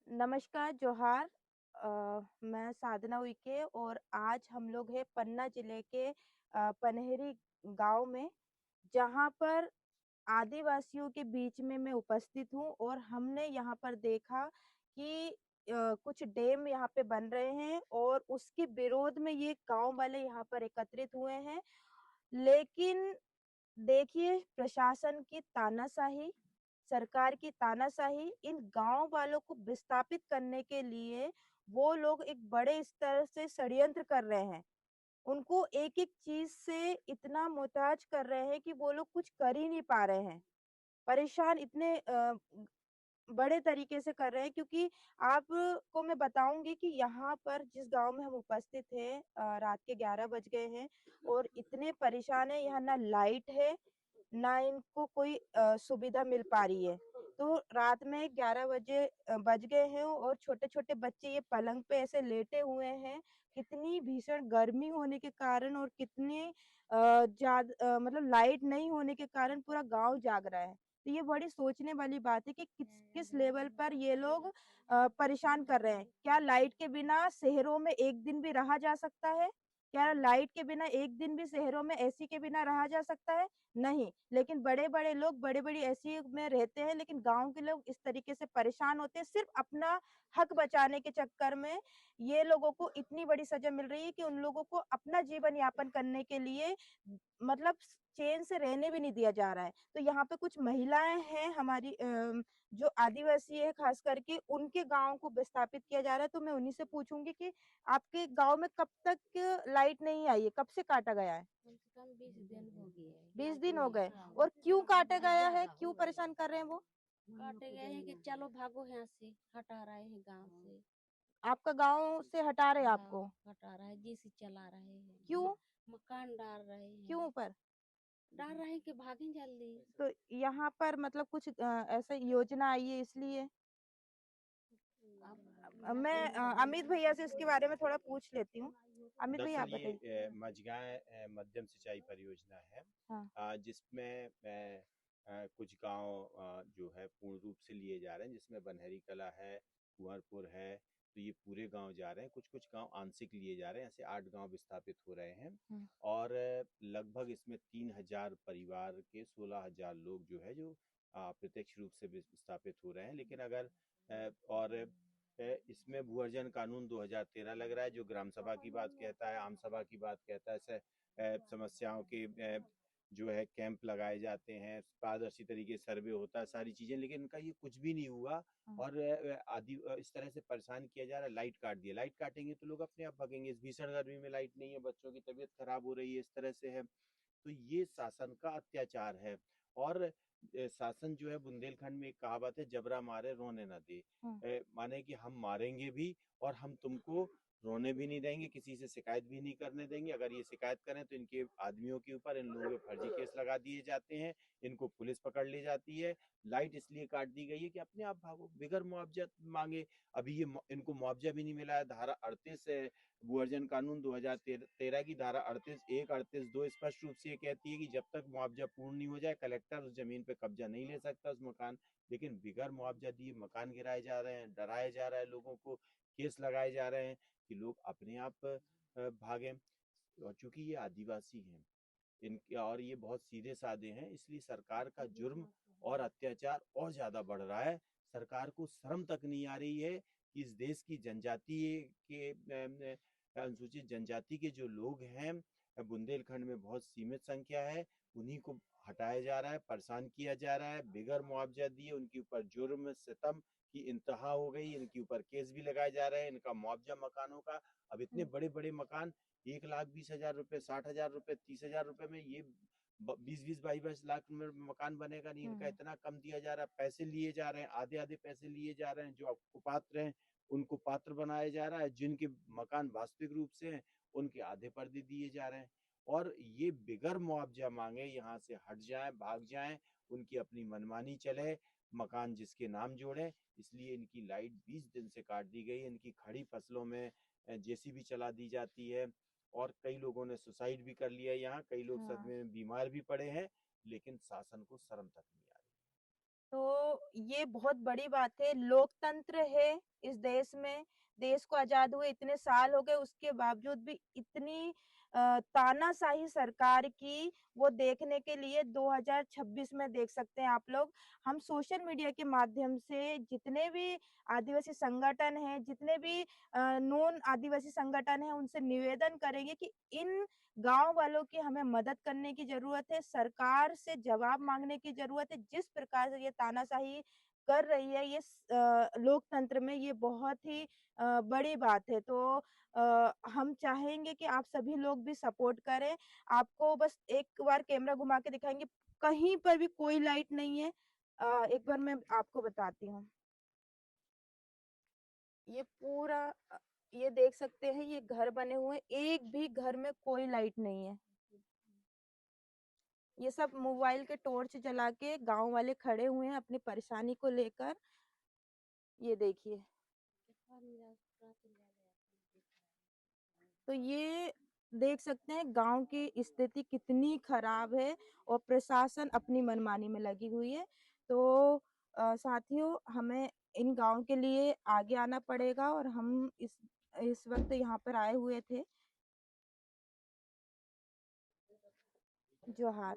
नमस्कार, जोहार। मैं साधना उइके और आज हम लोग हैं पन्ना जिले के पनहेरी गाँव में, जहाँ पर आदिवासियों के बीच में मैं उपस्थित हूँ और हमने यहाँ पर देखा कि कुछ डैम यहाँ पे बन रहे हैं और उसके विरोध में ये गाँव वाले यहाँ पर एकत्रित हुए हैं। लेकिन देखिए, प्रशासन की तानाशाही, सरकार की तानाशाही इन गाँव वालों को विस्थापित करने के लिए वो लोग एक बड़े स्तर से षड्यंत्र कर रहे हैं। उनको एक-एक चीज़ से इतना मोहताज कर रहे हैं कि वो लोग कुछ कर ही नहीं पा रहे हैं। परेशान इतने बड़े तरीके से कर रहे हैं, क्योंकि आपको मैं बताऊँगी कि यहाँ पर जिस गाँव में हम उपस्थित हैं, रात के 11 बज गए हैं और इतने परेशान हैं, यहाँ ना लाइट है, ना इनको कोई सुविधा मिल पा रही है। तो रात में 11 बज गए हैं और छोटे-छोटे बच्चे ये पलंग पे ऐसे लेटे हुए हैं। कितनी भीषण गर्मी होने के कारण और कितने मतलब लाइट नहीं होने के कारण पूरा गाँव जाग रहा है। तो ये बड़ी सोचने वाली बात है कि किस किस लेवल पर ये लोग परेशान कर रहे हैं। क्या लाइट के बिना शहरों में एक दिन भी रहा जा सकता है? क्या लाइट के बिना एक दिन भी शहरों में एसी के बिना रहा जा सकता है? नहीं। लेकिन बड़े-बड़े लोग बड़ी-बड़ी एसी में रहते हैं, लेकिन गाँव के लोग इस तरीके से परेशान होते हैं, सिर्फ़ अपना हक बचाने के चक्कर में ये लोगों को इतनी बड़ी सज़ा मिल रही है कि उन लोगों को अपना जीवन यापन करने के लिए मतलब चैन से रहने भी नहीं दिया जा रहा है। तो यहाँ पे कुछ महिलाएँ हैं हमारी, जो आदिवासी है ख़ास करके, उनके गाँव को विस्थापित किया जा रहा है। तो मैं उन्हीं से पूछूँगी कि आपके गाँव में कब तक लाइट नहीं आई है? कब से काटा गया है? कम से कम 20 दिन हो गए हैं। 20 दिन हो गए। हाँ, और क्यों काटा गया है? क्यों परेशान कर रहे हैं वो? काटे गए हैं कि चलो भागो यहाँ से, हटा रहे हैं गाँव से। आपका गाँव से हटा रहे हैं हाँ, आपको? हटा रहा है, जीसी चला रहे हैं, क्यों? मकान डाल रहे हैं, क्यों पर? डाल रहे हैं कि भागें जल्दी। तो यहाँ पर मतलब कुछ ऐसा योजना आई है इसलिए? अब मैं अमित भैया से इसके बारे में थोड़ा पूछ लेती हूँ। अमित भैया आप दरअसल ये बताइए। मझगांव मध्यम सिंचाई परियोजना है, हाँ। जिसमें कुछ गांव जो है पूर्ण रूप से लिए जा रहे हैं, जिसमें बनहरी कला है, कुंवरपुर है। तो ये पूरे गांव जा रहे हैं, कुछ कुछ गांव आंशिक लिए जा रहे हैं, ऐसे 8 गांव विस्थापित हो रहे हैं। हुँ। और लगभग इसमें 3,000 परिवार के 16,000 लोग जो है जो प्रत्यक्ष रूप से विस्थापित हो रहे हैं। लेकिन अगर और इसमें भूअर्जन कानून 2013 लग रहा है, जो ग्राम सभा की बात कहता है, आम सभा की बात कहता है। ऐसे समस्याओं के जो है कैंप लगाए जाते हैं, पारदर्शी तरीके से सर्वे होता है, सारी चीजें, लेकिन इनका ये कुछ भी नहीं हुआ। हाँ। और आदि इस तरह से परेशान किया जा रहा है। लाइट काट दिया, लाइट काटेंगे तो लोग अपने आप भागेंगे। इस भीषण गर्मी में लाइट नहीं है, बच्चों की तबीयत खराब हो रही है, इस तरह से है। तो ये शासन का अत्याचार है। और शासन जो है, बुंदेलखंड में एक कहावत है, जबरा मारे रोने ना दे। हुँ। माने कि हम मारेंगे भी और हम तुमको रोने भी नहीं देंगे, किसी से शिकायत भी नहीं करने देंगे। अगर ये शिकायत करें तो इनके आदमियों के ऊपर, इन लोगों के फर्जी केस लगा दिए जाते हैं, इनको पुलिस पकड़ ले जाती है। लाइट इसलिए काट दी गई है कि अपने आप भागो, बिगर मुआवजा मांगे। अभी ये इनको मुआवजा भी नहीं मिला है। धारा 38 भूअर्जन कानून 2013 की धारा 38(1), 38(2) स्पष्ट रूप से ये कहती है कि जब तक मुआवजा पूर्ण नहीं हो जाए, कलेक्टर उस जमीन पे कब्जा नहीं ले सकता, उस मकान। लेकिन बिगर मुआवजा दिए मकान गिराए जा रहे हैं, डराया जा रहा है लोगों को, केस लगाए जा रहे हैं कि लोग अपने आप भागें। और चूंकि ये आदिवासी हैं, इनके और ये बहुत सीधे साधे हैं, इसलिए सरकार का जुर्म और अत्याचार और ज्यादा बढ़ रहा है। सरकार को शर्म तक नहीं आ रही है कि इस देश की जनजाति के अनुसूचित जनजाति के जो लोग हैं, बुंदेलखंड में बहुत सीमित संख्या है, उन्हीं को हटाया जा रहा है, परेशान किया जा रहा है, बिगर मुआवजा दिए। उनके ऊपर जुर्म सितम की इंतहा हो गई, इनके ऊपर केस भी लगाए जा रहे हैं। इनका मुआवजा मकानों का, अब इतने हुँ। बड़े बड़े मकान, 1,20,000 रुपए, 60,000 रुपए, 30,000 रुपए में ये 20-20, 22-22 लाख में मकान बनेगा नहीं। इनका हुँ। इतना कम दिया जा रहा है, पैसे लिए जा रहे हैं, आधे आधे पैसे लिए जा रहे हैं। जो आपको पात्र हैं उनको पात्र बनाया जा रहा है, जिनके मकान वास्तविक रूप से हैं उनके आधे पर्दे दिए जा रहे हैं। और ये बिगर मुआवजा मांगे यहाँ से हट जाएं, भाग जाएं, उनकी अपनी मनमानी चले, मकान जिसके नाम जोड़े। इसलिए इनकी लाइट 20 दिन से काट दी गई। इनकी खड़ी फसलों में जेसीबी चला दी जाती है। और कई लोगों ने सुसाइड भी कर लिया। यहाँ कई लोग हाँ। सदमे में बीमार भी पड़े हैं, लेकिन शासन को शर्म तक नहीं आ रही। तो ये बहुत बड़ी बात है। लोकतंत्र है इस देश में, देश को आज़ाद हुए इतने साल हो गए, उसके बावजूद भी इतनी तानाशाही सरकार की, वो देखने के लिए 2026 में देख सकते हैं आप लोग। हम सोशल मीडिया के माध्यम से जितने भी आदिवासी संगठन हैं, जितने भी नॉन आदिवासी संगठन हैं, उनसे निवेदन करेंगे कि इन गाँव वालों की हमें मदद करने की ज़रूरत है, सरकार से जवाब माँगने की ज़रूरत है। जिस प्रकार से ये तानाशाही कर रही है, ये लोकतंत्र में ये बहुत ही बड़ी बात है। तो हम चाहेंगे कि आप सभी लोग भी सपोर्ट करें। आपको बस एक बार कैमरा घुमा के दिखाएँगे, कहीं पर भी कोई लाइट नहीं है। एक बार मैं आपको बताती हूँ। ये पूरा ये देख सकते हैं, ये घर बने हुए हैं, एक भी घर में कोई लाइट नहीं है। ये सब मोबाइल के टॉर्च जला के गाँव वाले खड़े हुए हैं अपनी परेशानी को लेकर। ये देखिए। तो ये देख सकते हैं गाँव की स्थिति कितनी खराब है और प्रशासन अपनी मनमानी में लगी हुई है। तो साथियों, हमें इन गाँव के लिए आगे आना पड़ेगा और हम इस वक़्त यहाँ पर आए हुए थे। जोहार।